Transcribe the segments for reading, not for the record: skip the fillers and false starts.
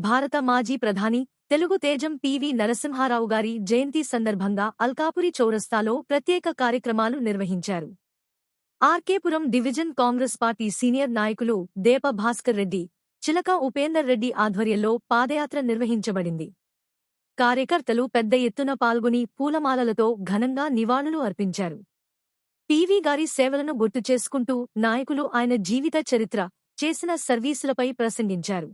భారత మాజీ ప్రధాని తెలుగు తేజం పివి నరసింహారావు గారి జయంతి సందర్భంగా అల్కాపురి చౌరస్తాలో ప్రత్యేక కార్యక్రమాలు నిర్వహించారు. RK Puram division Congress party senior నాయకులు దేప భాస్కర్ రెడ్డి, చిలక ఉపేందర్ రెడ్డి ఆధ్వర్యంలో పాదయాత్ర నిర్వహించబడింది. కార్యకర్తలు పెద్ద ఎత్తున పాల్గొని పూలమాలలతో ఘనంగా నివాళులు అర్పించారు. పివి గారి సేవలను గుర్తు చేసుకుంటూ నాయకులు ఆయన జీవిత చరిత్ర, చేసిన సర్వీసులపై ప్రసంగించారు.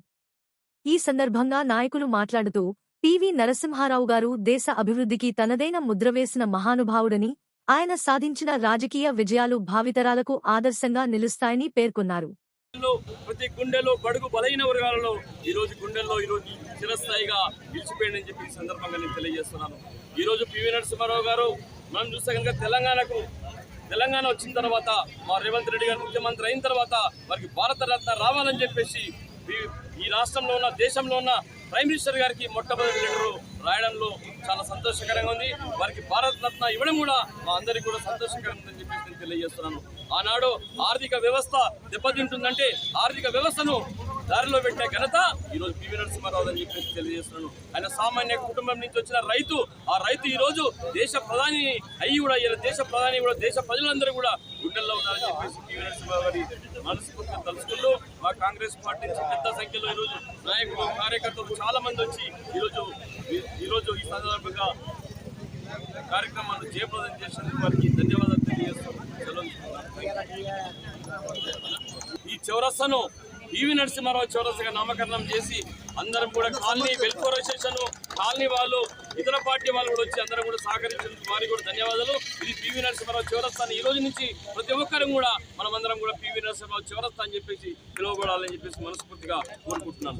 ఈ సందర్భంగా నాయకులు మాట్లాడుతూ పివి నరసింహారావు గారు దేశ అభివృద్ధికి తనదైన ముద్రవేసిన మహానుభావుడని, ఆయన సాధించిన రాజకీయ విజయాలు భావితరాలకు ఆదర్శంగా నిలుస్తాయని పేర్కొన్నారు. ప్రతి గుండెలో బడుగు బలైన వర్గాలలో ఈరోజు గుండెల్లో ఈరోజు చిరస్థాయిగా నిలిచిపోయిందని చెప్పి ఈ సందర్భంగా నేను తెలియజేస్తున్నాను. ఈరోజు పివి నరసింహారావు గారు మనం చూస్తే కనుక తెలంగాణ వచ్చిన తర్వాత మా రేవంత్ రెడ్డి గారు ముఖ్యమంత్రి అయిన తర్వాత వారికి భారతరత్న రావాలని చెప్పేసి ఈ రాష్ట్రంలో ఉన్న దేశంలో ఉన్న ప్రైమ్ మినిస్టర్ గారికి మొట్టమొదటి లెటరు రాయడంలో చాలా సంతోషకరంగా ఉంది. వారికి భారతరత్న ఇవ్వడం కూడా మా అందరికీ కూడా సంతోషకరంగా ఉందని చెప్పేసి నేను తెలియజేస్తున్నాను. ఆనాడు ఆర్థిక వ్యవస్థ దెబ్బతింటుందంటే ఆర్థిక వ్యవస్థను దారిలో పెట్టే ఘనత ఈరోజు పివి నరసింహారావు అని చెప్పేసి తెలియజేస్తున్నాను. ఆయన సామాన్య కుటుంబం నుంచి వచ్చిన రైతు, ఆ రైతు ఈరోజు దేశ ప్రధాని అయ్యి కూడా దేశ ప్రజలందరూ కూడా గుండెల్లో ఉన్నారని చెప్పేసి పివి నరసింహారావు గారి మనస్ఫూర్తిగా తలుచుకుంటూ మా కాంగ్రెస్ పార్టీ నుంచి పెద్ద సంఖ్యలో ఈరోజు నాయకులు, కార్యకర్తలు చాలా మంది వచ్చి ఈరోజు ఈ సందర్భంగా కార్యక్రమాన్ని జయప్రదం చేసినందుకు వారికి ధన్యవాదాలు తెలియజేస్తున్నాను. ఈ చౌరస్తాను పివి నరసింహారావు చౌరస్తగా నామకరణం చేసి అందరం కూడా కాలనీ వెల్ఫేర్ అసోసియేషన్, కాలనీ వాళ్ళు, ఇతర పార్టీ వాళ్ళు కూడా వచ్చి అందరం కూడా సహకరించినందుకు వారికి కూడా ధన్యవాదాలు. ఇది పివి నరసింహారావు చౌరస్తాను ఈ రోజు నుంచి ప్రతి ఒక్కరం కూడా మనమందరం కూడా పివి నరసింహారావు చౌరస్తా అని చెప్పేసి పిలువబడాలని చెప్పేసి మనస్ఫూర్తిగా కోరుకుంటున్నాను.